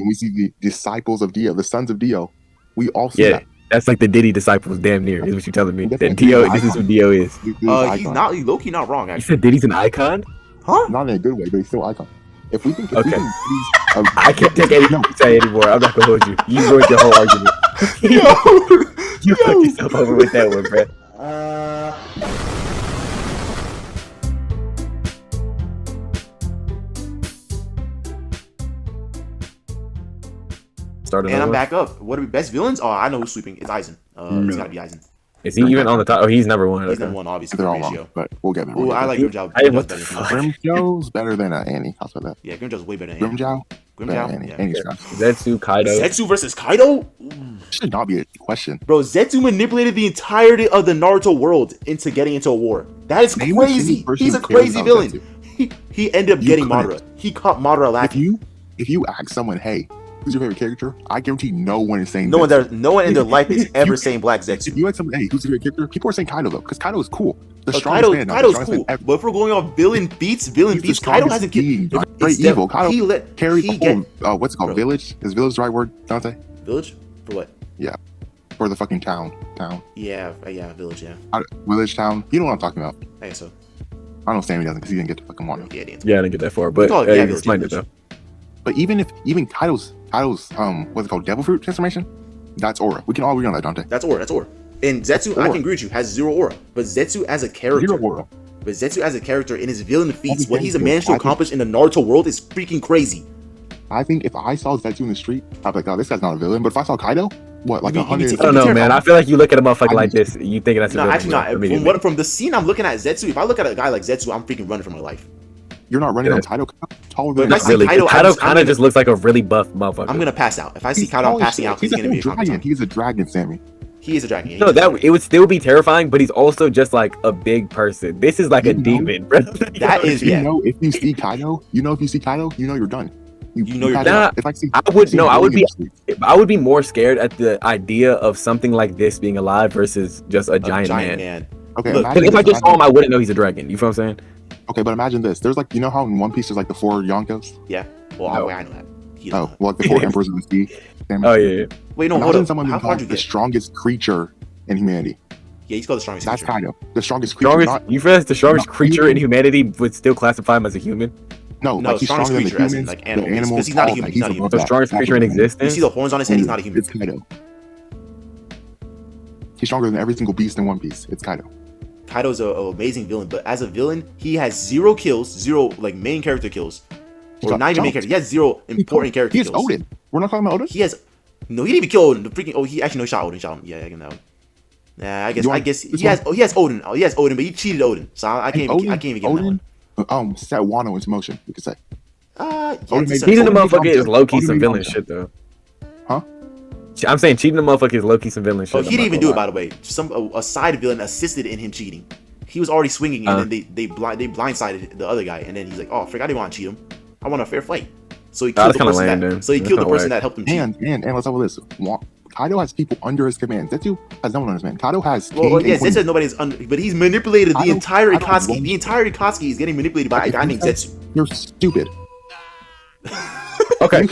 we see the disciples of Dio, the sons of Dio. We all see that. That's like the Diddy disciples, damn near, is what you're telling me. That's That like Dio, this is what Dio is. He's low-key not wrong, You actually. said Diddy's an icon? Huh? Not in a good way, but he's still icon. If we think, Okay. Diddy's, I can't take anything you say anymore. I'm not gonna hold you. You ruined your whole argument. You fucked yourself over with that one, bro. And I'm back up. What are we best villains? Oh, I know who's sweeping. It's Aizen. It's gotta be Aizen. Is he even on the top? Oh, he's number one. He's number one, obviously. they're all wrong, but we'll get there. Oh, I like Grimjow. Hey, what the fuck? Grimjow's better than Annie. I'll say that. Yeah, Grimjow's way better than Annie. Grimjow. Grimjow? Yeah. Annie's trash. Zetsu, Kaido. Zetsu versus Kaido? Should not be a question. Bro, Zetsu manipulated the entirety of the Naruto world into getting into a war. That is crazy. He's a crazy villain. He ended up getting Madara. He caught Madara lacking. If you ask someone, hey, who's your favorite character? I guarantee no one is saying no one in their life is ever saying Black Zetsu. If you ask someone, hey, who's your favorite character? People are saying Kaido though, because Kaido is cool. Kaido's cool. But if we're going on villain beats, Kaido hasn't killed. Very evil. Kaido carried the whole, what's it called? Bro. Village? Is village the right word, Dante? Village? For what? Yeah. For the fucking town. Yeah, village, yeah. Village, town. You know what I'm talking about. I guess so. I don't know Sammy doesn't because he didn't get to fucking water. Yeah, I didn't get that far, but it's mine though. But even Kaido's what's it called? Devil fruit transformation? That's aura. We can all agree on that, Dante. That's aura. And Zetsu, I can agree with you, has zero aura. But Zetsu as a character, in his villain feats, what he's managed to accomplish in the Naruto world is freaking crazy. I think if I saw Zetsu in the street, I'd be like, oh, this guy's not a villain. But if I saw Kaido, what, like 100? I don't know, man. I feel like you look at a motherfucker like this, you thinking that's a villain. No, actually not. From the scene I'm looking at Zetsu, if I look at a guy like Zetsu, I'm freaking running for my life. You're not running on Kaido. Taller than not really. Kaido kind of just looks like a really buff motherfucker. I'm gonna pass out. If I see Kaido, I'm passing out. He's gonna be a dragon. He's a dragon, Sammy. He is a dragon. No, it would still be terrifying, but he's also just like a big person. This is like a demon, bro. That is, yeah. You know, if you see Kaido, you know you're done. You know you're done. I would be more scared at the idea of something like this being alive versus just a giant man. Okay, look, if I just saw him, I wouldn't know he's a dragon. You feel what I'm saying? Okay, but imagine this. There's like, you know how in One Piece there's like the 4 Yonkos? Yeah. Well, I know that. Like the 4 emperors of the sea. Oh yeah. Wait, no, hold on. Someone How far did you the get? strongest creature in humanity. Yeah, he's called the strongest. That's creature. Kaido. The strongest creature. You feel the strongest creature in humanity would still classify him as a human? No, like he's stronger than the humans, like animals. Because he's not a human. He's not a human. The strongest creature in existence. You see the horns on his head? He's not a human. It's Kaido. He's stronger than every single beast in One Piece. It's Kaido. Kaido's an amazing villain, but as a villain, he has 0 kills, 0 like main character kills. Or not even main character. He has 0 important character kills. He has Odin. We're not talking about Odin? He has... No, he didn't even kill Odin. The freaking... Oh, he actually, no, he shot Odin. Yeah, I can know. Nah, I guess he has Odin. Oh, he has Odin, but he cheated Odin. So I can't even get him that one. Set Wano into motion, we could say. Cheating the motherfucker is low-key some villain shit, though. Huh? I'm saying cheating the motherfucker is low-key some villain shit. Oh, he didn't even do it, by the way. A side villain assisted in him cheating. He was already swinging, and then they blindsided the other guy, and then he's like, "Oh, frick, I didn't want to cheat him. I want a fair fight." So he killed the person that helped him cheat. And let's talk about this. Kaido has people under his command. Zetsu has no one under his command. Kaido has. Yes, Zetsu has nobody's under, but he's manipulated the entire Akatsuki. The entire Akatsuki is getting manipulated by a guy named Zetsu. You're stupid. Okay.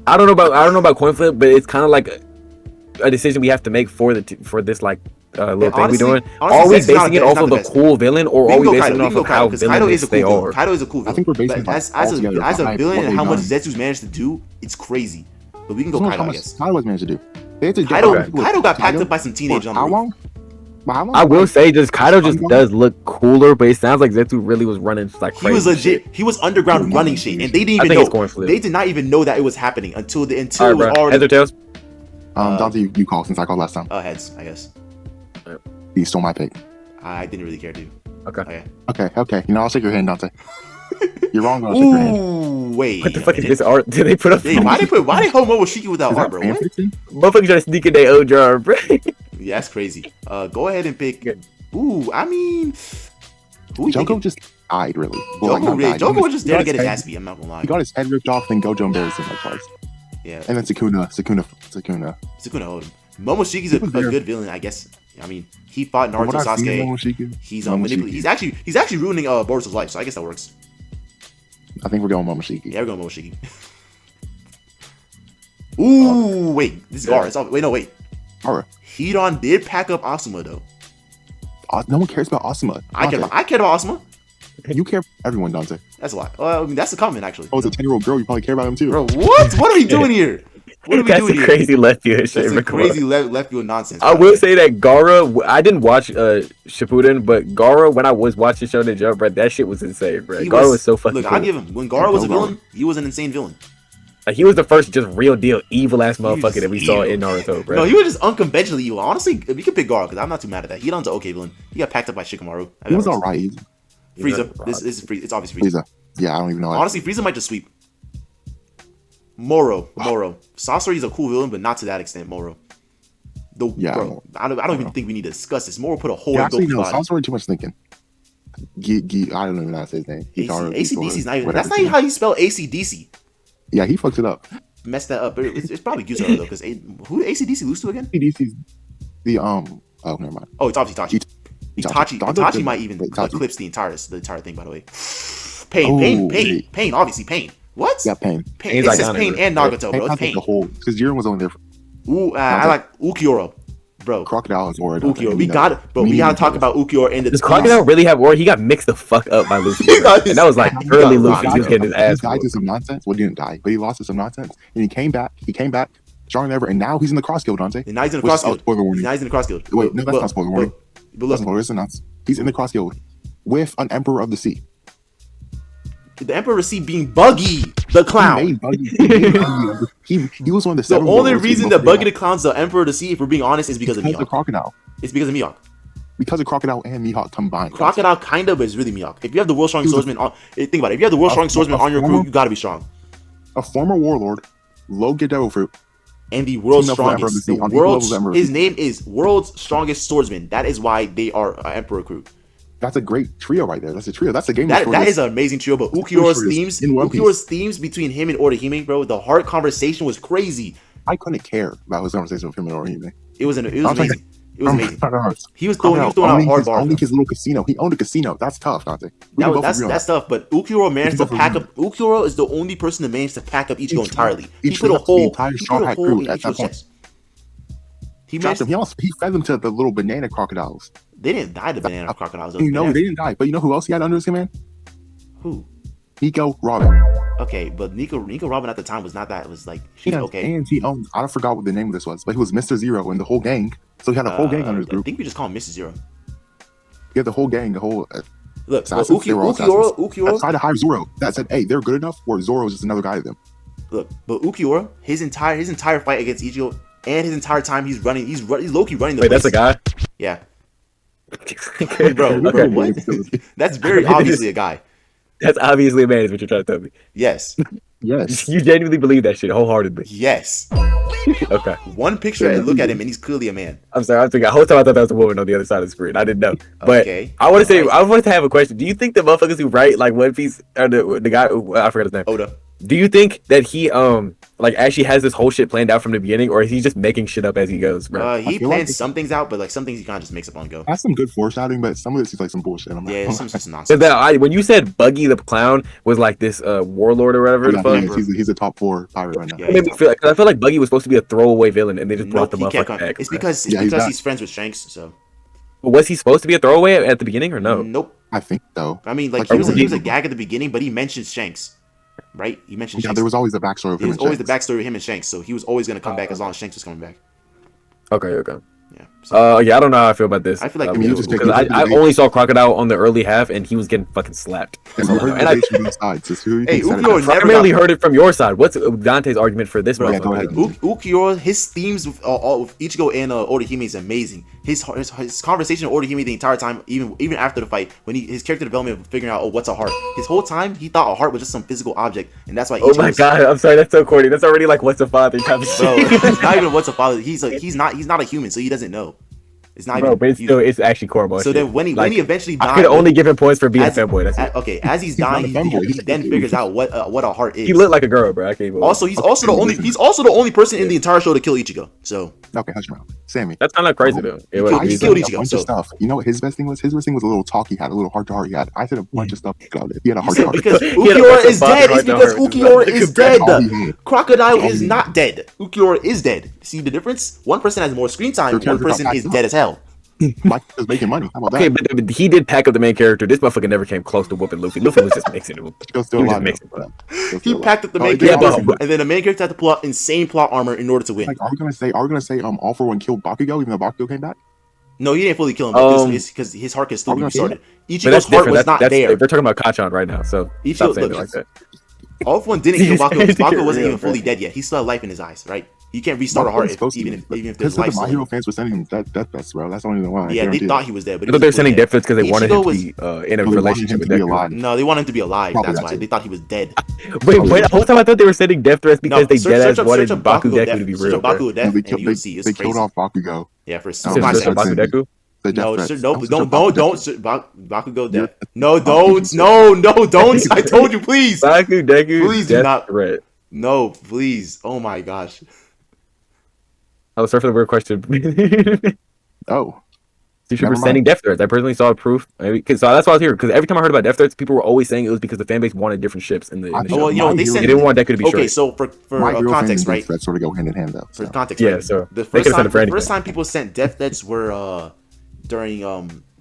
I don't know about coin flip, but it's kind of like a decision we have to make for this like little thing we're doing. Are we basing it off of a cool villain, or are we basing it off of how villainous they are? Kaido is a cool villain. I think we're basing it as a villain and how much Zetsu's managed to do, it's crazy. But we can go Kaido, I guess. Kaido has managed to do. Kaido got packed up by some teenagers on the roof. I will say, Kaido just does look cooler, but it sounds like Zetsu really was running like crazy. He was legit. He was underground running shit, and they didn't even know. They did not even know that it was happening until it was already. Heads or tails? Dante, you called since I called last time. Heads, I guess. You stole my pick. I didn't really care to. Okay. You know, I'll shake your hand, Dante. You're wrong, but I'll shake your hand. Ooh, wait. What the fuck is this art? Did they put up? Why they Homo was Shiki without art, bro? Motherfuckers trying to sneak in their own jar, bro. Yeah, that's crazy. Go ahead and pick. Ooh, I mean, Joko just died, really. Joko was just there to get his ass beat. I'm not gonna lie. He got his head ripped off, then Gojo embarrassed him like twice. Yeah. And then Sukuna owed him. Momoshiki's a good villain, I guess. I mean, he fought Naruto, Sasuke. He's manipulating. He's actually ruining Boruto's life, so I guess that works. I think we're going Momoshiki. Yeah, we're going Momoshiki. Ooh, wait. This is Gaara. Wait, no, wait. Gaara. Hidan did pack up Asuma, though. No one cares about Asuma. I care about Asuma. You care about everyone, Dante. That's a lot. Well, I mean, that's a comment, actually. Oh, it's a 10-year-old girl. You probably care about him, too. Bro, what? What are we doing here? What are we doing here? Crazy left field shit. That's crazy left field nonsense. I will say that Gaara, I didn't watch Shippuden, but Gaara, when I was watching Shonen Jump, bro, that shit was insane, bro. Gaara was so fucking cool. I'll give him. When Gaara was a villain, he was an insane villain. Like, he was the first just real deal evil ass motherfucker that we saw in Naruto, bro. No, he was just unconventionally evil. Honestly, we could pick Gaara because I'm not too mad at that. Hidan's an okay villain. He got packed up by Shikamaru. He was alright. Frieza. This is Frieza. It's obviously Frieza. Yeah, I don't even know. Honestly, Frieza might just sweep. Moro. Sasori's a cool villain, but not to that extent. Moro. Bro, I don't even think we need to discuss this. Moro put a hole in Goku's body. Sasori too much thinking. I don't even know how to say his name. ACDC's not even. That's not even how you spell ACDC. Yeah, he fucked it up. Messed that up. It's probably Gyuzaro though, because who did ACDC lose to again? ACDC's the Oh, never mind. Oh, it's obviously Itachi might even eclipse the entire thing. By the way, Pain. Obviously, Pain. What? Yeah, Pain. It's just Pain and Nagato, bro. It's Pain. Because Jiren was only there. I like Ulquiorra. Bro, Crocodile is Aura. Ulquiorra. We gotta talk about Ulquiorra in the. Does Crocodile really have Aura? He got mixed the fuck up by Luffy. And that was like early Luffy. He was getting his ass. He died to some nonsense. Well, he didn't die, but he lost to some nonsense. And he came back stronger than ever. And now he's in the Cross Guild, Dante. And now he's in the Cross Guild. Spoiler warning. Now he's in the Cross Guild. Wait, no, that's not spoiler warning. But look, he's in the Cross Guild with an Emperor of the Sea. The Emperor of the Sea being Buggy the Clown. He was one of the seven. The only reason that Buggy the Clown's the Emperor of the Sea, if we're being honest, is because of Mihawk. Crocodile. It's because of Mihawk. Because of Crocodile and Mihawk combined. Crocodile kind of, but it's really Mihawk. If you have the world's strongest swordsman on, think about it. If you have the world's strongest swordsman on your crew, you gotta be strong. A former warlord, Logia Devil Fruit, and the world's strongest. His name is World's Strongest Swordsman. That is why they are an Emperor crew. That's a great trio right there. That's a trio. That's a game. That is an amazing trio. But Ulquiorra's themes between him and Orihime, bro, the heart conversation was crazy. I couldn't care about his conversation with him and Orihime. It was amazing. It was amazing. He was throwing out hard bars. Only his little casino. He owned a casino. That's tough, Dante. That's tough. But Ulquiorra managed to pack up. Ulquiorra is the only person that managed to pack up Ichigo entirely. He put a hole in Ichigo's chest. He fed them to the little banana crocodiles. They didn't die to banana crocodiles. They didn't die. But you know who else he had under his command? Who? Nico Robin. Okay, but Nico Robin at the time was not that. It was like okay. And he owned. I forgot what the name of this was, but he was Mr. Zero and the whole gang. So he had a whole gang under his group. I think we just call him Mr. Zero. He had the whole gang, the whole. Look, Ulquiorra tried to hire Zoro. That said, hey, they're good enough, or Zoro is just another guy to them. Look, but Ulquiorra, his entire fight against Ichigo, and his entire time he's low-key running the Wait, place. That's a guy? Yeah. bro, what? That's very obviously a guy. That's obviously a man, is what you're trying to tell me. Yes. Yes. You genuinely believe that shit wholeheartedly. Yes. Okay. One picture and look at him, and he's clearly a man. I'm sorry. The whole time I thought that was a woman on the other side of the screen. I didn't know. But okay. I want to have a question. Do you think the motherfuckers who write like One Piece, or the guy, I forgot his name. Oda. Do you think that he like actually has this whole shit planned out from the beginning, or is he just making shit up as he goes, bro? He plans some things out, but like some things he kind of just makes up on go. That's some good foreshadowing, but some of it seems like some bullshit. Some nonsense. But when you said Buggy the Clown was like this warlord or whatever, he's a top 4 pirate right now. Yeah, I feel like Buggy was supposed to be a throwaway villain, and they just brought the motherfucker back. It's because he's friends with Shanks. So, but was he supposed to be a throwaway at the beginning or no? Nope. I think so. I mean, like he was a gag at the beginning, but he mentioned Shanks. Right? He mentioned Shanks. There was always the backstory of him. There was always the backstory of him and Shanks, so he was always going to come back as long as Shanks was coming back. Okay. Yeah. So, I don't know how I feel about this. I feel like I only saw Crocodile on the early half, and he was getting fucking slapped. And I primarily heard it from your side. What's Dante's argument for this? Go ahead. Ulquiorra, his themes with Ichigo and Orihime is amazing. His conversation with Orihime the entire time, even after the fight, when his character development of figuring out what's a heart. His whole time he thought a heart was just some physical object, and that's why. Oh my god! I'm sorry, that's so corny. That's already like what's a father type of shit. Bro, it's not even what's a father. He's not a human, so he doesn't know. It's not bro, even. But it's actually core bullshit. So then when he eventually died, I could only give him points for being a fanboy. That's it. Okay, as he's dying, he then figures out what a heart is. He looked like a girl, bro. I can't even. Also, he's also the only person in the entire show to kill Ichigo. So okay, hush your mouth, Sammy. That's kind of crazy though. He killed Ichigo. So stuff. You know what his best thing was? His best thing was a little talk he had, a little heart to heart he had. I said a bunch of stuff about it. He had a heart to heart. Because Ulquiorra is dead. It's because Ulquiorra is dead. Crocodile is not dead. Ulquiorra is dead. See the difference? One person has more screen time. One person is dead as hell. Mike was making money. How about okay, that? but he did pack up the main character. This motherfucker never came close to whooping Luffy. Luffy was just mixing it. He packed up the main character, and then the main character had to pull out insane plot armor in order to win. Like, are we gonna say All For One killed Bakugo even though Bakugo came back? No, he didn't fully kill him because his heart can still be restarted. Ichigo's heart was not there. We're talking about Kachan right now, so stop saying it like that. All For One didn't kill Bakugo because Bakugo wasn't even fully dead yet. He still had life in his eyes, right? You can't restart a heart even if there's life. My Hero fans were sending him death threats, bro. That's the only reason why. Yeah, they thought he was dead, but I thought they were sending death threats because they wanted him to be in a relationship with Deku. No, they wanted him to be alive. That's why they thought he was dead. Wait, the whole time I thought they were sending death threats because they deadass wanted Baku Deku to be real. Bakugo death, and you see it's they crazy. killed off Bakugo. Yeah, for Baku Deku. No, don't Bakugo death. No, don't. I told you, please. Baku Deku. Please do not. Threat. No, please. Oh my gosh. I was sorry for the weird question. Oh. People were sending death threats. I personally saw proof. So that's why I was here. Because every time I heard about death threats, people were always saying it was because the fan base wanted different ships in the show. Well, they didn't want Deku to be short. Okay, so for context, right? That sort of go hand in hand, though. For context, yeah. right? So the first time people sent death threats were during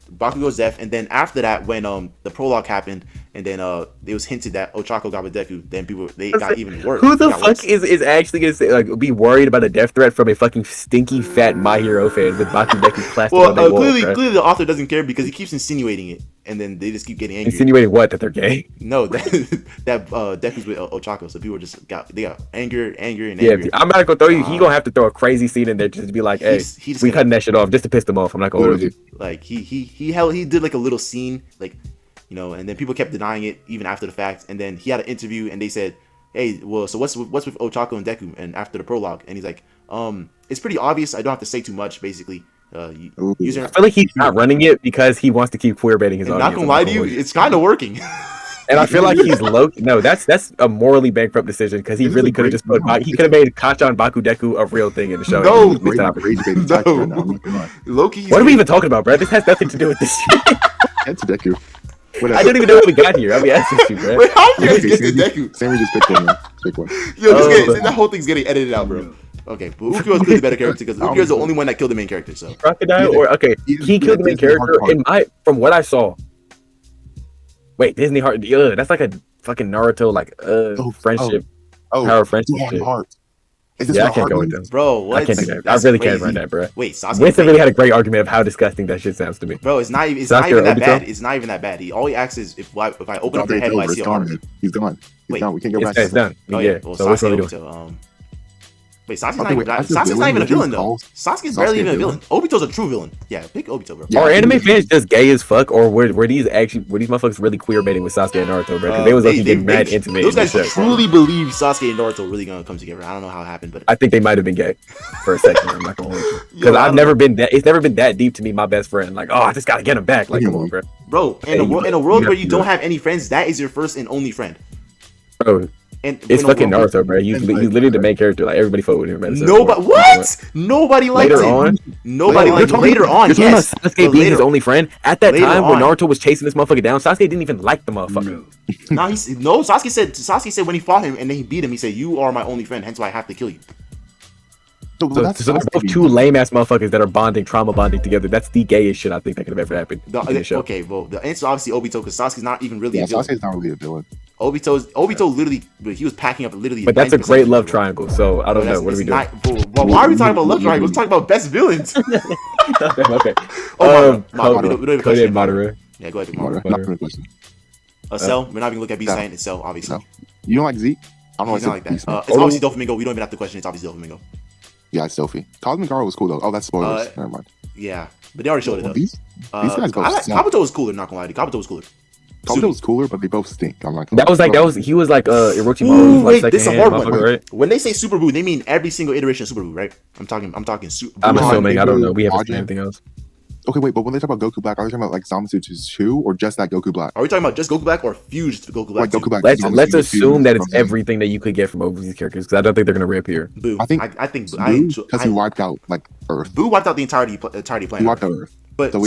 Bakugo's death, and then after that, when the prologue happened, and then it was hinted that Ochako got with Deku, then they got even worse. Who the fuck is actually gonna say be worried about a death threat from a fucking stinky fat My Hero fan with Baku Deku plastic on their walls, clearly the author doesn't care because he keeps insinuating it, and then they just keep getting angry. Insinuating what? That they're gay? No, that Deku's with Ochako, so people just got angry. Yeah, I'm not gonna throw you. He gonna have to throw a crazy scene in there just to be like, hey, we cutting that shit off just to piss them off. I'm not gonna hold you. Like he did like a little scene, like, you know, and then people kept denying it even after the fact, and then he had an interview and they said, hey, well, so what's with Ochako and Deku, and after the prologue, and he's like, it's pretty obvious, I don't have to say too much, basically. I feel like he's not running it because he wants to keep queer baiting his audience. Not gonna lie to you, it's kind of working. And I feel like he's low. No, that's a morally bankrupt decision because he really could have just he could have made Kachan Baku Deku a real thing in the show. No. Loki. What are we even talking about, bro? This has nothing to do with this shit. That's Deku. I don't even know how we got here. I'll be asking you, bro. Wait, how did you guys get to Deku? Sammy just picked one. Pick one. Yo, that whole thing's getting edited out, bro. Okay, but Ulquiorra is clearly the better character because Ulquiorra is the only one that killed the main character. So Crocodile, he killed the main character. From what I saw. Wait, Disney Heart. That's like a fucking Naruto friendship. Power friendship. Yeah, I can't go with them, bro. What? I can't do that. I really can't run that, bro. Wait, Sasuke. Winston really had a great argument of how disgusting that shit sounds to me. Bro, it's not even that bad. It's not even that bad. All he asks is if I open up your head, I see a heart. He's gone. He's done. We can't go back. It's done. Yeah. Well, so what's we doing? Wait, Sasuke's not even a villain though. Sasuke's barely even a villain. Obito's a true villain. Yeah, pick Obito, bro. Are anime fans just gay as fuck, or were these motherfuckers really queer baiting with Sasuke and Naruto, bro? Because they was like getting mad intimate. Those guys truly believe Sasuke and Naruto really gonna come together. I don't know how it happened, but I think they might have been gay for a second. I'm not gonna hold you because I've never been that. It's never been that deep to me. My best friend, like, I just gotta get him back. Like, come on, bro. Bro, in a world where you don't have any friends, that is your first and only friend, bro. And it's fucking Naruto, bro. He's literally the main character. Like, everybody fought with him. Nobody, what? Nobody liked him. Nobody liked him. Later on, yes. Sasuke being his only friend. At that time, when Naruto was chasing this motherfucker down, Sasuke didn't even like the motherfucker. No, Sasuke said when he fought him and then he beat him, he said, "You are my only friend, hence why I have to kill you." So they're both two lame ass motherfuckers that are trauma bonding together. That's the gayest shit I think that could have ever happened in the show. Okay, well, the answer obviously Obito, because Sasuke's not even really a villain. Sasuke's not really a villain. Obito literally, he was packing up literally. But that's a great love triangle. So I don't know. What are we doing? Well, why are we talking about love triangle? We're talking about best villains. Okay. Madara. Yeah, go ahead. Madara. Cell. We're not even looking at Beast Giant. It's Cell, obviously. You don't like Zeke? I don't know. He's not like that. It's obviously Doflamingo. We don't even have to question. It's obviously Doflamingo. Yeah, it's Sophie. Cosmic Garo was cool though. Oh, that's spoilers. Never mind. Yeah, but they already showed it though. These guys both. Kabuto was cooler. Not gonna lie, Kabuto was cooler. Kabuto was cooler, but they both stink. I'm not. He was like Orochimaru. Wait, this is a hard one. Right? When they say Super Buu, they mean every single iteration of Super Buu, right? I'm talking. I'm assuming. I don't know. We haven't seen anything else. Okay, wait, but when they talk about Goku Black, are they talking about like Zamasu 2 or just that Goku Black? Are we talking about just Goku Black or fused Goku Black? Like Goku Black. Let's assume that it's everything that you could get from overseas characters, because I don't think they're gonna reappear. Boo. I think because he wiped out like Earth. Boo wiped out the entirety planet. He wiped out Earth. But but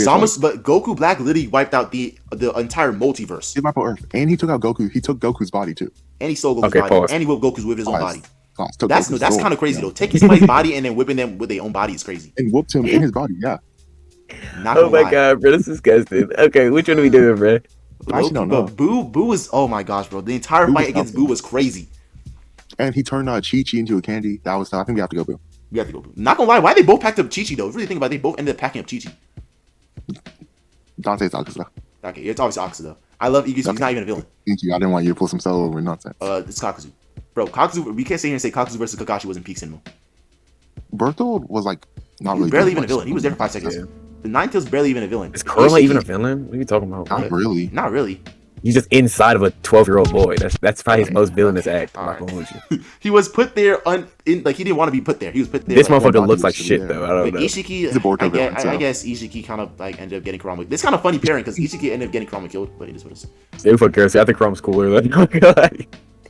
Goku Black literally wiped out the entire multiverse. He wiped out Earth, and he took out Goku. He took Goku's body too. And he stole Goku's body. Pause. And he whipped Goku's with his own body. That's kind of crazy though. Taking somebody's body and then whipping them with their own body is crazy. And whooped him in his body. Yeah. Oh my god, bro, this is disgusting. Okay, which one are we doing, bro? I actually don't know. But Boo is, oh my gosh, bro. The entire fight against Boo was crazy. And he turned Chi-Chi into a candy. That was tough. I think we have to go Boo. We have to go Boo. Not gonna lie, why they both packed up Chi-Chi though? Really think about it, they both ended up packing up Chi-Chi. Dante's Akusa. Okay, it's obviously Akusa though. I love Igisu. He's not even a villain. Thank you. I didn't want you to pull some solo over nonsense. It's Kakuzu. Bro, Kakuzu, we can't sit here and say Kakuzu versus Kakashi wasn't peak cinema. Berthold was like not really barely even a villain. He was there for 5 seconds. Yeah. The Ninetales barely even a villain. Is Kurama even a villain? What are you talking about? Not really. Not really. He's just inside of a 12-year-old boy. That's probably his most villainous act. He was put there he didn't want to be put there. He was put there. This motherfucker looks like shit though. I don't know. Ishiki, I guess Ishiki kind of like ended up getting Kurama. This kind of funny pairing because Ishiki ended up getting Kurama killed, but it is what it is. They fuck cares. I think Kurama's cooler.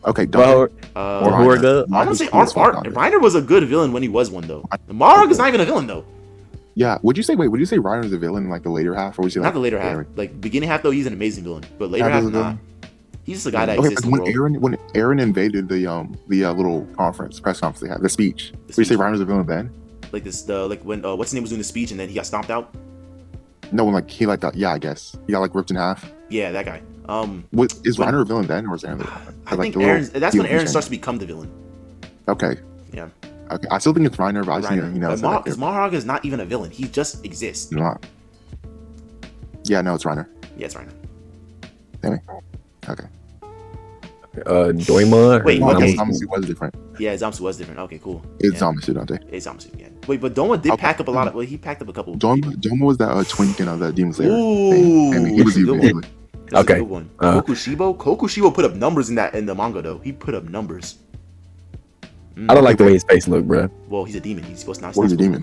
Okay, or Horga. I'm gonna say Reiner was a good villain when he was one though. Marog is not even a villain though. Yeah, would you say Reiner's a villain in like the later half, or would you not the later half? Like beginning half though, he's an amazing villain, but later half nah. He's just a guy that exists in the world. When Eren invaded the little press conference they had, the speech. Would you say Reiner's a villain then? Like when what's his name was doing the speech and then he got stomped out. No, when he I guess he got like ripped in half. Yeah, that guy. Is Reiner a villain then, or is Eren the villain? I think that's when Eren starts to become the villain. Okay. Yeah. Okay, I still think it's Reiner, but I just because Marog is not even a villain. He just exists. Not. Yeah, no, it's Reiner. Yeah, it's Reiner. Damn it. Okay. Doima. Wait, Zamasu was different. Yeah, Zamasu was different. Okay, cool. It's Zamasu, don't they? It's Zamasu, yeah. Wait, but Doima did pack up a lot of. Well, he packed up a couple. Doima was that twink in the Demon Slayer. Ooh, he was evil. That's a good one. Kokushibo put up numbers in the manga though. He put up numbers. I don't like the way his face look, bro. Well, he's a demon. He's supposed to not. He's a demon.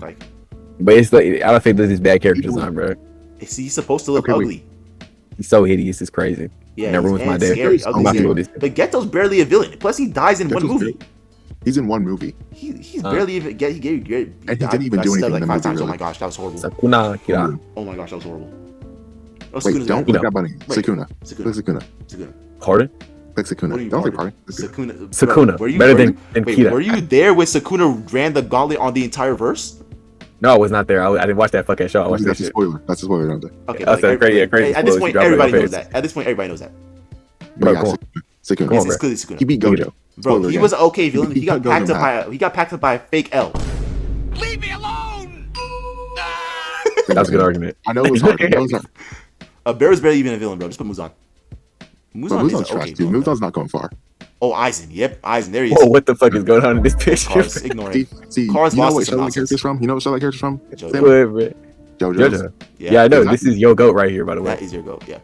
But it's like I don't think this is bad character design, bro. He's supposed to look ugly. He's so hideous. It's crazy. Yeah, never ruins my day. But Geto's barely a villain. Plus, he dies in one movie. He's in one movie. He's barely even he gave and he didn't even do anything like in the 5 movie. times. Really. Oh my gosh, that was horrible. Sakuna Kira. Oh my gosh, that was horrible. Wait, don't click that button. Sakuna. Sakuna. Pardon? Click Sakuna. Don't click pardon. Sakuna. Better than Kira. Were you there when Sakuna ran the gauntlet on the entire verse? No, I was not there. I didn't watch that fucking show. That's a spoiler. That's a spoiler, don't they? Okay, that's crazy. At this point, everybody knows that. Bro, Sakuna. It's clearly Sakuna. He beat Gojo. Bro, he was an okay villain. He got packed up by a fake L. Leave me alone! That's a good argument. I know it was hard. Bear is barely even a villain, bro. Just put Muzan. Muzan's trash, dude. Muzan's not going far. Oh, Aizen. Yep, Aizen. There he is. Oh, what the fuck is going on in this picture? Cars, ignore it. See, Cars you know lost what show some that character's from? You know what show that character's from? JoJo. Yeah, I know. This is your goat right here, by the way. That is your goat, yeah.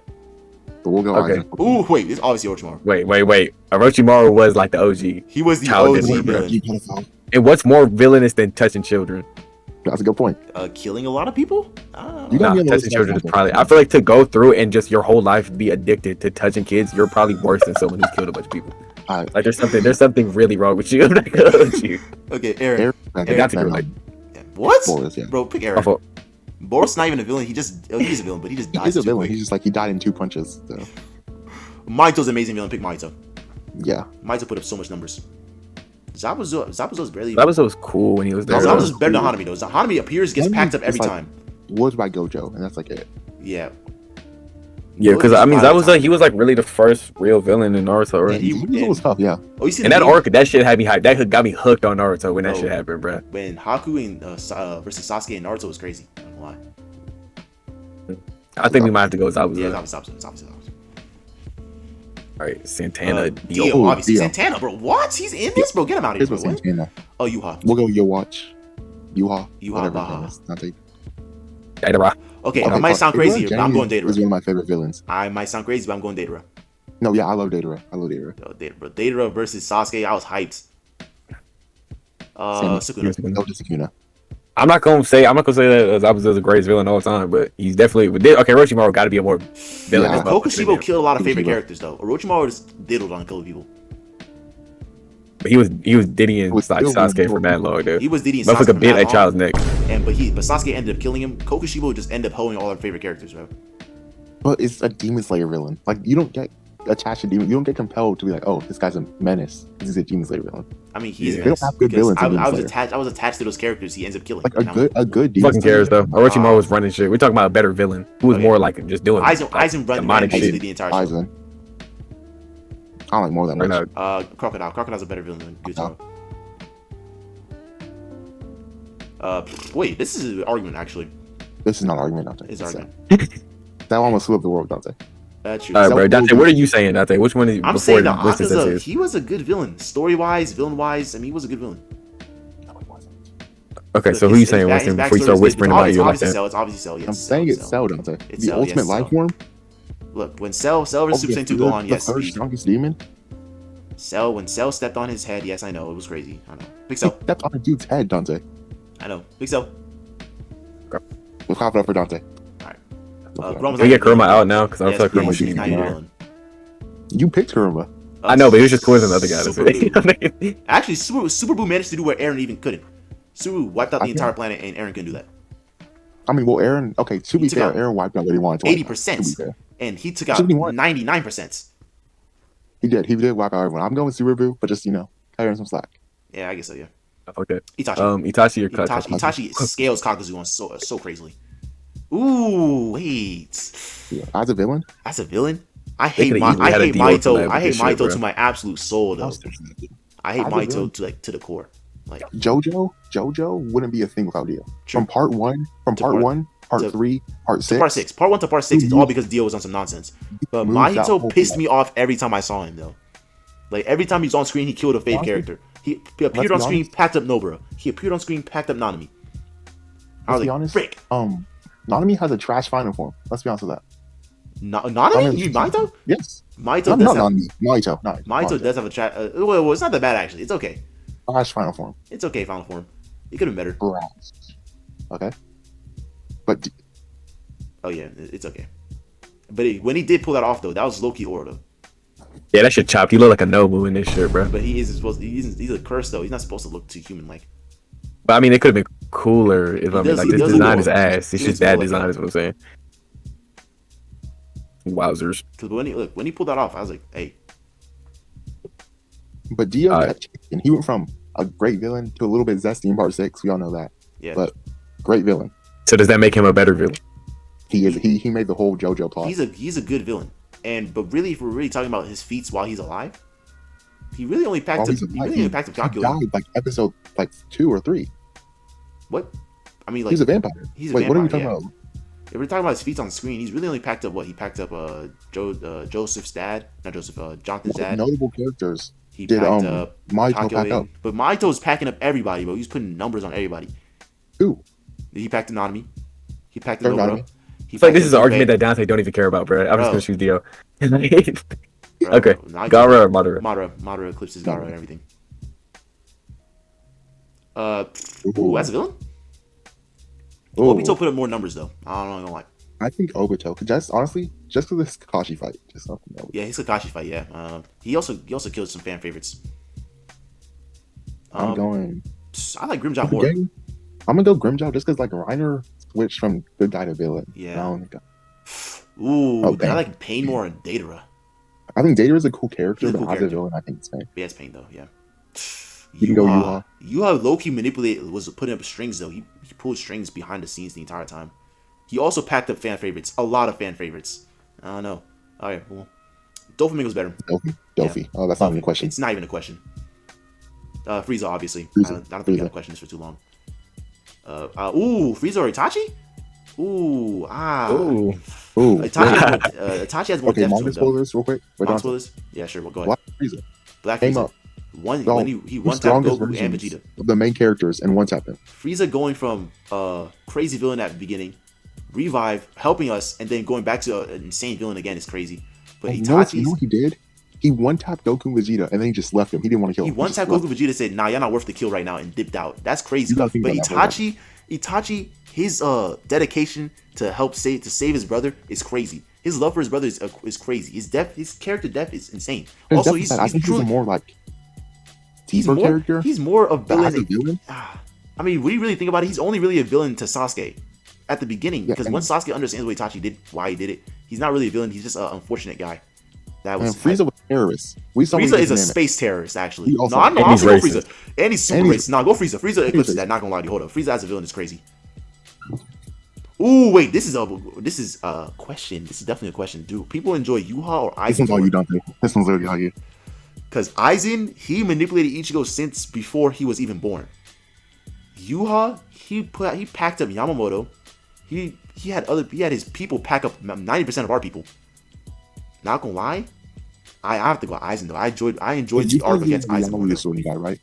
But we'll go okay. Ooh, wait. This is obviously Orochimaru. Wait. Orochimaru was like the OG. He was the OG villain. And what's more villainous than touching children? That's a good point. Killing a lot of people? Touching children is probably... I feel like to go through and just your whole life be addicted to touching kids, you're probably worse than someone who's killed a bunch of people. Like there's something really wrong with you. Okay, Eren. That's a good one. What? Boris, yeah. Bro, pick Eren. Boris not even a villain. He's a villain, but he just dies. He's a villain. He's just like he died in 2 punches. So. Mahito's an amazing villain. Pick Mahito. Yeah. Mahito put up so much numbers. Zabuzo's barely. Zabuzo was cool when he was there. Zabuzo's better than Hanami though. Hanami appears, gets packed up every time. Was by Gojo, and that's like it. Yeah. Yeah, because I mean, Zabuzo, he was like really the first real villain in Naruto, right? He was tough, yeah. Oh, you see and that arc, that shit had me hyped. That got me hooked on Naruto when that shit happened, bro. When Haku and versus Sasuke and Naruto was crazy. I don't know why. I think we might have to go with Zabuza. Yeah, Zabuza. Alright, Santana. Dio, obviously. Dio. Santana, bro. What? He's in this, bro. Get him out of here, bro. Santana. Oh, Yuha. We'll go Yuha. Datara. Okay, I might sound crazy here, but I'm going Datara. He's one of my favorite villains. I might sound crazy, but I'm going Datara. No, yeah, I love Datara. Datara versus Sasuke, I was hyped. Sukuna. Sakuna. I'm not gonna say that Zabuza is the greatest villain of all time, but he's definitely okay. Orochimaru got to be a more villain. Yeah. Kokushibo killed a lot of favorite characters though. Orochimaru just diddled on killing people. But he was Diddy and Sasuke for mad long, dude. He was Diddy and Sasuke Sasuke for a bit at child's neck. But Sasuke ended up killing him. Kokushibo just ended up holding all our favorite characters, bro. But it's a Demon Slayer villain. Like you don't get attached to demon. You don't get compelled to be like, oh, this guy's a menace. He's a Demon Slayer villain. I mean, he's they don't have good villains. I was attached to those characters. He ends up killing. Like a good Demon fucking cares though. Orochimaru was running shit. We're talking about a better villain who was more like just doing Aizen running shit the entire show. Aizen. I don't like more than that. Crocodile. Crocodile's a better villain than Gyutaro. Wait, this is an argument actually. This is not an argument, Dante. It's an argument. That one was flip the world, Dante. That's true. All right, bro. Dante, what are you saying, Dante? Which one is you? I'm saying that Akaza, he was a good villain. Story-wise, villain-wise, I mean, he was a good villain. No, he wasn't. Okay, so who are you saying was him before you start whispering about you like that? It's obviously Cell. Yes, I'm saying it's Cell, Dante. The ultimate life form. Look, when Cell versus Super Saiyan 2 go on, yes. The third strongest demon. When Cell stepped on his head, yes, I know, it was crazy. I know. Big Cell. He stepped on a dude's head, Dante. I know. Big Cell. We'll clap it up for Dante. Alright. Can we get Kurama out now? Because I feel like Kurama should be villain. You picked Kurama. I know, but he was just cooler than the other guys. Actually, Super Boo managed to do what Eren even couldn't. Super Boo wiped out the entire planet, and Eren couldn't do that. I mean, well, Eren. Okay, to be fair, Eren wiped out what he wanted to. 80%, and he took out 99%. He did wipe out everyone. I'm going with Super Boo, but just cutting some slack. Yeah, I guess so. Yeah. Okay. Itachi or Itachi scales Kakuzu on so crazily. Ooh, wait. Yeah, as a villain. I hate Mahito. I hate Mahito to my absolute soul, though. I hate Mahito to the core. Like JoJo wouldn't be a thing without Dio. From part one, part 3, part 6. Part 1 to part 6 is all because Dio was on some nonsense. But Mahito pissed me off every time I saw him, though. Like every time he's on screen, he killed a fave character. He appeared on screen, packed up Nobara. He appeared on screen, packed up Nanami. I was like, frick. Nanami has a trash final form. Let's be honest with that. Nanami? You Mahito? Yes. Mahito does have a trash. Well, it's not that bad actually. It's okay. Trash final form. It's okay, final form. It could have been better. Okay. But. Oh yeah, it's okay. But when he did pull that off though, that was low-key Oro though. Yeah, that shit chopped. You look like a Nobu in this shit, bro. But he's a curse though. He's not supposed to look too human like. But I mean, it could have been cooler if this design is ass. It's just bad design, is what I'm saying. Wowzers. Because when he pulled that off, I was like, hey. But Dio kept changing. He went from a great villain to a little bit zesty in part 6. We all know that. Yeah. But great villain. So does that make him a better villain? He is. He made the whole JoJo plot. He's a good villain. But really, if we're really talking about his feats while he's alive, he really only packed up. He really only packed up Dracula. He died like episode 2 or 3. What? I mean, like he's a vampire. What are we talking about? If we're talking about his feats on screen, he's really only packed up what? He packed up Joseph's dad, not Joseph, Jonathan's dad. Notable characters. He packed up Mahito pack up. But Mahito's packing up everybody, bro. He's putting numbers on everybody. Who? He packed Nanami. He packed the Nobara. It's like this is an argument that Dante don't even care about, bro. I'm just gonna choose Dio. Okay. Gaara or Madara? Madara eclipses Gaara and everything. As a villain? Obito put up more numbers though. I don't know why. I think Obito, just honestly, just for this Kakashi fight, just something else. Yeah, his Kakashi fight. Yeah, he also killed some fan favorites. I like Grimmjow more. I'm gonna go Grimmjow just because like Reiner switched from good guy to villain. Yeah. I like Pain more and Datara. I think Datara is a cool character, but as a villain, I think it's Pain. Yeah, it's Pain though. Yeah. You can go Yuha. Yuha low-key was putting up strings though. He pulled strings behind the scenes the entire time. He also packed up fan favorites. A lot of fan favorites. I don't know. All right, well, Doflamingo's better. Dofi. Yeah. Oh, that's not even a question. It's not even a question. Frieza, obviously. I don't think we got to question this for too long. Frieza or Itachi? Itachi has more depth to him, spoilers real quick. Spoilers? Yeah, sure. Well, go ahead. Black Frieza. Black Frieza. When he one-tapped Goku and Vegeta. The main characters and one-tapped them. Frieza going from crazy villain at the beginning, revive, helping us, and then going back to an insane villain again is crazy. But Itachi, you know what he did? He one-tapped Goku and Vegeta, and then he just left him. He didn't want to kill him. He one-tapped Goku and Vegeta, said, "Nah, you're not worth the kill right now," and dipped out. That's crazy. But Itachi Itachi, his dedication to save his brother is crazy. His love for his brother is crazy. His character depth is insane. Also, he's truly more like deeper character. He's more a villain. I mean, when you really think about it, he's only really a villain to Sasuke at the beginning, because once Sasuke understands what Itachi did, why he did it, he's not really a villain. He's just an unfortunate guy. Frieza was a terrorist. Frieza is a space terrorist, actually. No, I'll go Frieza. And he's super racist. No, go Frieza. Frieza eclipses that. Not gonna lie to you. Hold up. Frieza as a villain is crazy. Ooh, wait. This is a question. This is definitely a question. Do people enjoy Yuha or Aizen? This one's all you, Dante. This one's all you. Because Aizen, he manipulated Ichigo since before he was even born. Yuha, he packed up Yamamoto. He had his people pack up 90% of our people. Not gonna lie, I have to go Aizen though. I enjoyed the arc against Aizen. You're the Sony guy, right?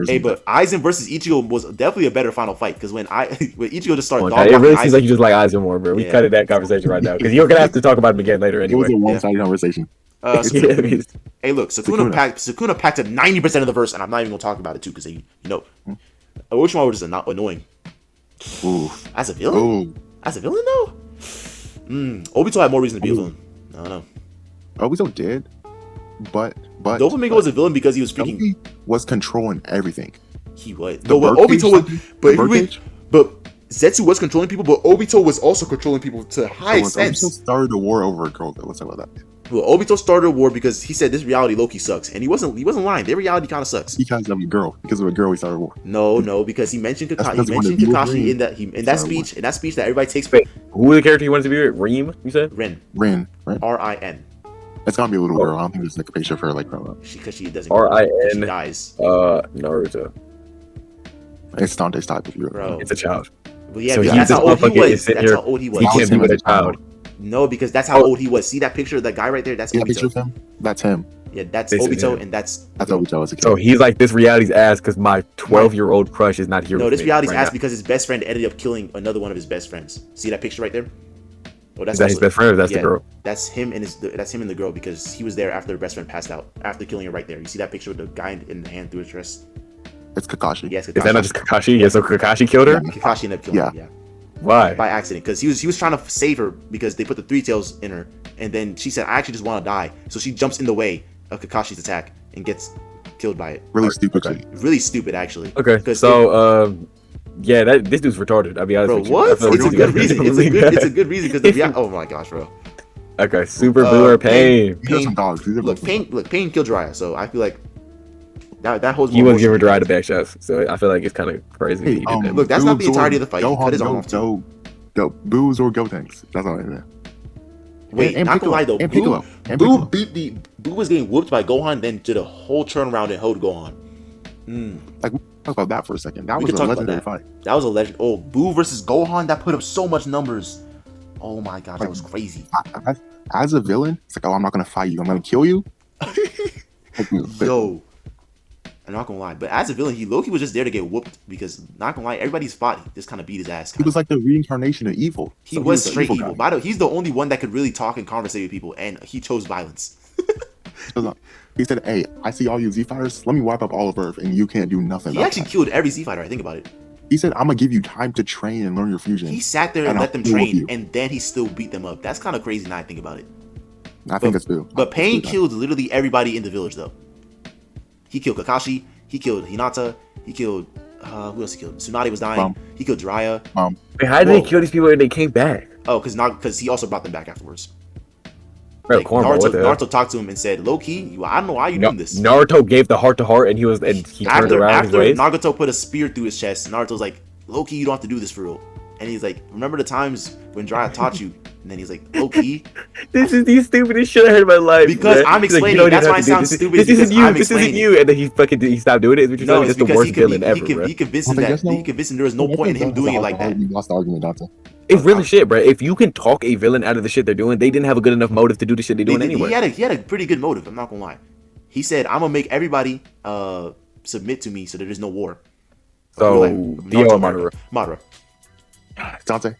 Hey, but Aizen versus Ichigo was definitely a better final fight, because when Ichigo just started it really seems like you just like Aizen more, bro. We cut that conversation right now, because you're gonna have to talk about him again later anyway. It was a one-sided conversation. Hey, look, Sukuna packed up 90% of the verse, and I'm not even gonna talk about it too, because Orochimaru was just annoying. Ooh. As a villain? Ooh. As a villain though? Obito had more reason to be a villain. I don't know. Obito did, but Doflamingo was a villain because he was freaking was controlling everything. He was. No, but Obito was. But Zetsu was controlling people, but Obito was also controlling people to high extent. Obito started a war over a girl. Let's talk about that. Well, Obito started a war because he said this reality Loki sucks, and he wasn't lying. Their reality kind of sucks. Because of a girl. Because of a girl, he started a war. No, because he mentioned Kakashi in that speech that everybody takes. Wait, who was the character he wanted to be? Reem, you said? Rin. Rin. R-I-N. It's gonna be a little girl. I don't think there's like a picture of her like grown up. Because she doesn't. R-I-N. She dies. Naruto. It's Dante's type if you're. Bro. It's a child. Well, yeah, so that's how old he was. That's how old he was. He can't be with a child. No, because that's how old he was. See that picture of that guy right there? That's Obito. Picture of him? That's him. Yeah, that's Obito, and that's Obito as a kid. So he's like, this reality's ass because my 12-year-old crush is not here. No, this reality's ass because his best friend ended up killing another one of his best friends. See that picture right there? Oh, that's his best friend. Or that's the girl. That's him and the girl, because he was there after their best friend passed out after killing her right there. You see that picture with the guy in the hand through his dress? It's Kakashi. Yes, Kakashi. Is that not just Kakashi? Yeah, so Kakashi killed her. Yeah, Kakashi ended up killing her. Yeah. Why? By accident, because he was trying to save her because they put the three tails in her, and then she said, "I actually just want to die," so she jumps in the way of Kakashi's attack and gets killed by it. Really stupid. Okay. Really stupid, actually. Okay, so yeah, this dude's retarded. I'll be honest with you. What? It's a good reason. It's a good reason because oh my gosh, bro. Okay, Super Blue or Pain. Pain killed Jiraiya, so I feel like that holds. He wasn't giving Jiraiya the back shots, so I feel like it's kind of crazy. Hey, he did that. Look, that's not the entirety of the fight. He cut his arm off. Go Boos or Go Tanks. That's all I know. Wait, not gonna lie though, Boo was getting whooped by Gohan, then did a whole turnaround and held Gohan. Like, talk about that for a second. That was a legendary fight. That was a legend. Oh, Boo versus Gohan, that put up so much numbers. Oh my god, that was crazy. As a villain, it's like, oh, I'm not gonna fight you. I'm gonna kill you. Yo, I'm not gonna lie, but as a villain, Loki was just there to get whooped because, not gonna lie, everybody's fought. He just kind of beat his ass. He was like the reincarnation of evil. He was straight evil. By the way, he's the only one that could really talk and conversate with people, and he chose violence. He said, "Hey, I see all you Z fighters. Let me wipe up all of Earth, and you can't do nothing." He actually killed every Z fighter. I think about it. He said, "I'm gonna give you time to train and learn your fusion." He sat there and let them train, and then he still beat them up. That's kind of crazy now I think about it. I think it's Boo. But Pain killed literally everybody in the village, though. He killed Kakashi. He killed Hinata. He killed who else he killed? Tsunade was dying. He killed Jiraiya. Wait, how did they kill these people when they came back? Oh, because he also brought them back afterwards. Bro, like, Naruto talked to him and said, "Low-key, I don't know why you doing this." Naruto gave the heart to heart, and he turned around. After Nagato put a spear through his chest, Naruto's like, "Low-key, you don't have to do this for real." And he's like, "Remember the times when Jiraiya taught you?" And then he's like, "Low-key, this is the stupidest shit I heard in my life." Because I'm explaining. Like, that's why I sound stupid. This isn't you. This isn't you. And then he stopped doing it. No, it's because the worst he convinced him there was no point in him doing it like that. You lost the argument, Dante. It's really shit, bro. If you can talk a villain out of the shit they're doing, they didn't have a good enough motive to do the shit they're doing anyway. He had a pretty good motive. I'm not gonna lie. He said, "I'm gonna make everybody submit to me, so there is no war." So Dio or Madara? Madara. Dante.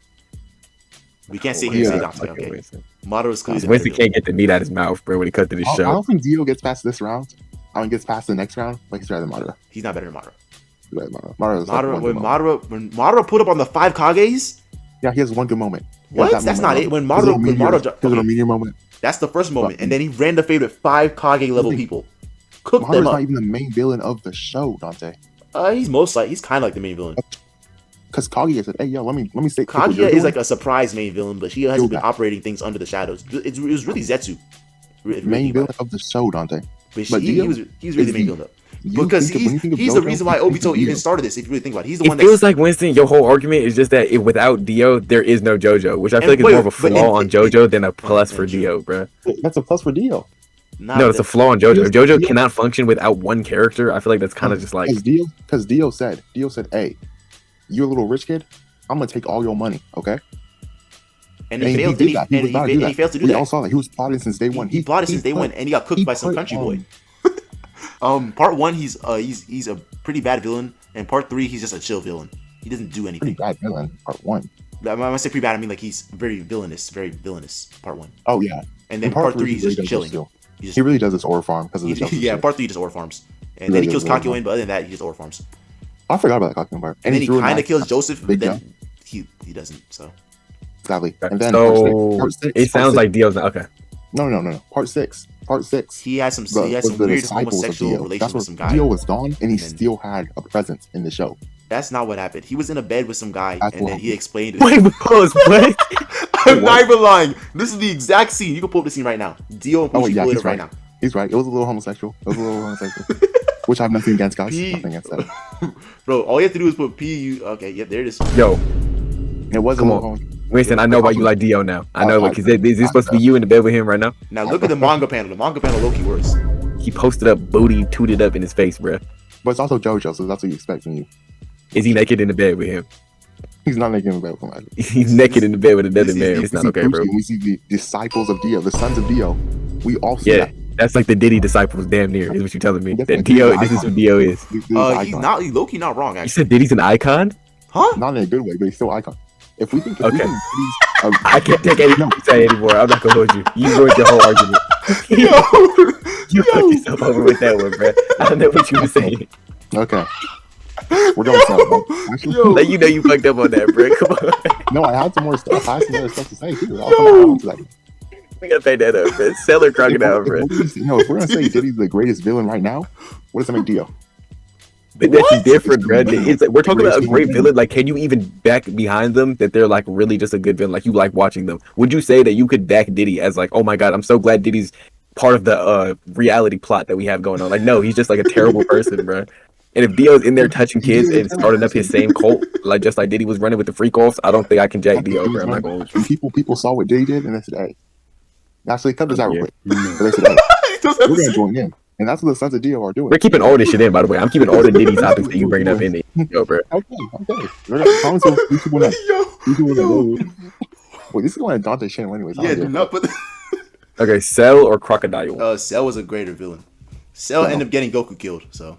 We can't sit here and say Dante. Okay. Mado's clearly Winston can't get the meat out of his mouth, bro, when he cut to the show. I don't think Dio gets past this round. I don't gets past the next round, but he's better than Madara. He's not better than Madara. When Madara put up on the 5 Kages. Yeah, he has one good moment. What? That's not it. When Madara meteor moment. That's the first moment, and then he ran the fade with 5 Kage level people. Cooked them up. Not even the main villain of the show, Dante. He's kind of like the main villain. Because Kaguya said, "Hey, yo, let me say." Kaguya is like a surprise main villain, but he hasn't been operating things under the shadows. It was really Zetsu, main villain of the show, Dante. But he was really the main villain. Because he's the reason why Obito even started this. If you really think about it, he's the one. It feels like Winston. Your whole argument is just that without Dio, there is no JoJo, which I feel like is more of a flaw on JoJo than a plus for Dio, bro. That's a plus for Dio. No, it's a flaw on JoJo. If JoJo cannot function without one character, I feel like that's kind of just like because Dio said, "Hey, you're a little rich kid. I'm gonna take all your money, okay?" And he failed to do that. We all saw that he was plotting since day one. He plotted since day one, and he got cooked by some country boy. Part 1, he's a pretty bad villain, and part 3, he's just a chill villain. He doesn't do anything. Pretty bad villain. Part 1. When I say pretty bad, I mean like he's very villainous. Part 1. Oh yeah. And then part 3, he's just chilling. He really does this ore farm because of the jump. Yeah, part 3 he just ore farms, and then he kills Kakyoin, but other than that, he just ore farms. I forgot about that Kakyoin part. And then he kind of kills Joseph, but then he doesn't. So exactly. And then part 6, it sounds like Dio's not okay. No. Part 6. He has some weird homosexual relations with some guy. Dio was gone, and he still had a presence in the show. That's not what happened. He was in a bed with some guy, and then he explained it. Wait, pause. What? I'm not even lying. This is the exact scene. You can pull up the scene right now. Dio and Pucci pull it up right now. He's right. It was a little homosexual. Which I have nothing against, guys. Nothing against that. Bro, all you have to do is put P-U. Okay, yep, there it is. Yo. It wasn't. Come on. Winston, I know why you like Dio now. I know, because is this supposed to be you in the bed with him right now? Now look at the manga panel. The manga panel low-key worse. He posted up booty, tooted up in his face, bro. But it's also JoJo, so that's what you expect from you. Is he naked in the bed with him? He's not naked in the bed with him. He's naked in the bed with another man. It's not okay, bro. We see the disciples of Dio, the sons of Dio. We all see that. That's like the Diddy disciples, damn near, is what you're telling me. That Dio, this is who Dio is. He's low-key not wrong, actually. You said Diddy's an icon? Huh? Not in a good way, but he's still an icon. If we think I can't take anything you say anymore. I'm not gonna hold you. You ruined your whole argument. You fucked yourself over with that one, bro. I don't know what you were saying. Okay. We're going to actually, let you know you fucked up on that, bro. Come on. No, I had some more stuff. I had some other stuff to say too. We gotta pay that up, bro. Seller Crocodile, bro. If we're gonna say Diddy's the greatest villain right now, what does that make Dio? But that's different, bro. It's like, we're talking about a great villain. Like, can you even back behind them that they're like really just a good villain? Like, you like watching them? Would you say that you could back Diddy as like, oh my god, I'm so glad Diddy's part of the reality plot that we have going on? Like, no, he's just like a terrible person, bro. And if Dio's in there touching kids and starting up his same cult, like just like Diddy was running with the freak offs, I don't think I can jack Dio, bro. I'm not going to. People saw what Diddy did and they said, hey, actually cut this out real quick. But they said, hey, we're gonna join in. And that's what the sons of Dio are doing. We're keeping all this shit in, by the way. I'm keeping all the Diddy topics that you bring up in there, bro. Okay. Wait, this is going to Dante channel anyways. Yeah, do not put. Okay, Cell or Crocodile? Cell was a greater villain. Cell ended up getting Goku killed, so.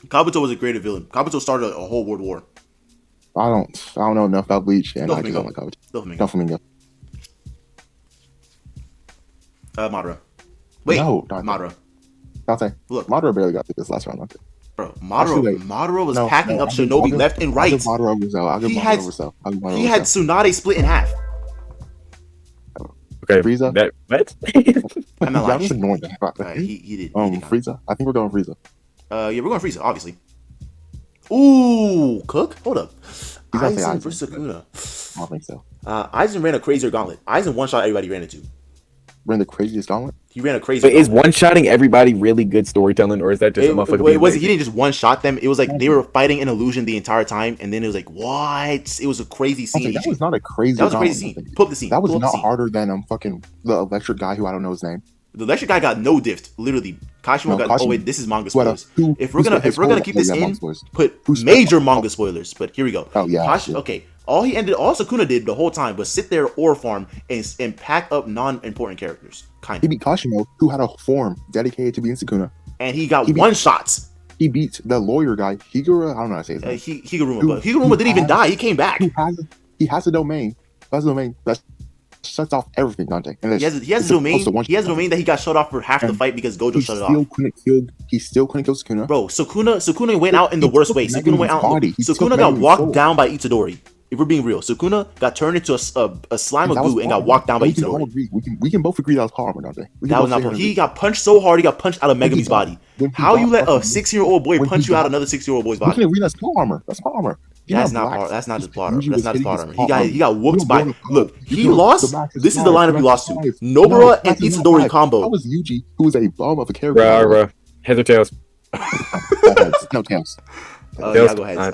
Kabuto was a greater villain. Kabuto started a whole world war. I don't know enough about Bleach, and I just don't like Kabuto. Doflamingo. Madara. Wait, no, Madara. Dante. Look, Madara barely got through this last round, Dante. Bro, Madara was packing up Shinobi left and right. I'll give Madara over Cell. I'll give Madara over Cell. He had Tsunade split in half. Okay, Frieza. What? I'm not lying. That was annoying. He did. Frieza. I think we're going Frieza. Yeah, we're going Frieza, obviously. Ooh, Cook? Hold up. Aizen versus Sukuna. I don't think so. Aizen ran a crazier gauntlet. Aizen one-shot everybody ran into. Ran the craziest gauntlet? He ran a crazy. But is one-shotting everybody really good storytelling, or is that just a motherfucker? It wasn't. He didn't just one-shot them. It was like they were fighting an illusion the entire time, and then it was like, what? It was a crazy scene. That was not a crazy. That was a crazy scene. Pull up the scene. That was not harder than fucking the electric guy who I don't know his name. The electric guy got no diffed. Literally, Kashima got. Oh wait, this is manga spoilers. If we're gonna keep this in, put major manga spoilers. But here we go. Oh yeah. Okay. All Sukuna did the whole time was sit there ore farm and pack up non-important characters. Kind of. He beat Kashimo, who had a form dedicated to being Sukuna, and he got one-shots. He beat the lawyer guy, Higura. I don't know how to say his name. Higuruma, but Higuruma didn't even die. He came back. He has a domain, That's the domain that shuts off everything, Dante. And he has a domain. He has a domain that he got shut off for half the fight because Gojo shut it off. He still couldn't kill Sukuna. Bro, Sukuna went out in the worst way. Sukuna got walked down by Itadori. If we're being real, Sukuna got turned into a slime of goo and got walked down by Itadori. We can both agree that was karma, Dante. That was not karma. He got punched so hard, he got punched out of Megumi's body. How you let a 6-year-old boy punch you out another 6-year-old boy's body? We can agree that's karma. That's karma. That's not just plot armor. That's not just plot armor. He got whooped by. Look, he lost. This is the lineup he lost to: Nobara and Itadori combo. That was Yuji, who was a bum of a character. Bruh. Heads or tails? No tails. Yeah, go ahead.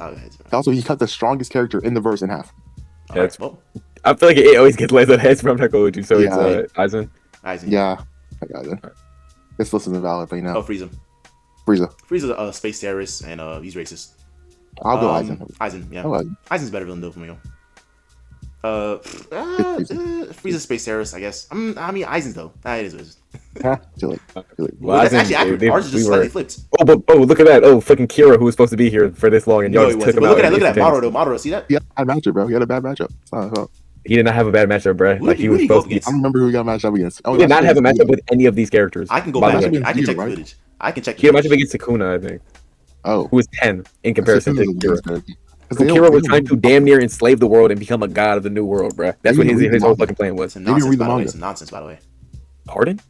Also, he cut the strongest character in the verse in half. Heads. I feel like it always gets less on heads from Takoju, so it's Aizen. Yeah, I got it. Let's listen to Valid right now. Oh, Frieza. Frieza's a space terrorist and he's racist. I'll go Aizen. Aizen, yeah. Aizen's better villain though for me. Frieza's space terrorist, I guess. I mean, Aizen's though. It is what it is. Well, that's actually accurate. Ours is just slightly flipped. Oh, look at that. Oh, fucking Kira, who was supposed to be here for this long, and y'all just took him out. Look at that. Madara, see that? Yeah, bad matchup, bro. He had a bad matchup. He did not have a bad matchup, bro. Like he was supposed to be. I don't remember who he got matched up against. He did not have a matchup with any of these characters. I can go back. I can check the footage. He had a matchup against Sukuna, I think. Oh. Who was 10 in comparison to Kira. Kira was trying to damn near enslave the world and become a god of the new world, bruh. That's what his whole fucking plan was. It's nonsense, by the way. Pardon?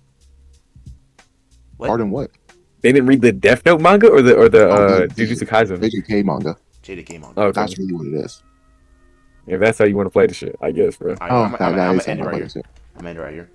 Pardon what? They didn't read the Death Note manga or the Jujutsu Kaisen? JJK manga. Oh, that's really what it is. If that's how you want to play the shit, I guess, bro. I'm gonna end it right here.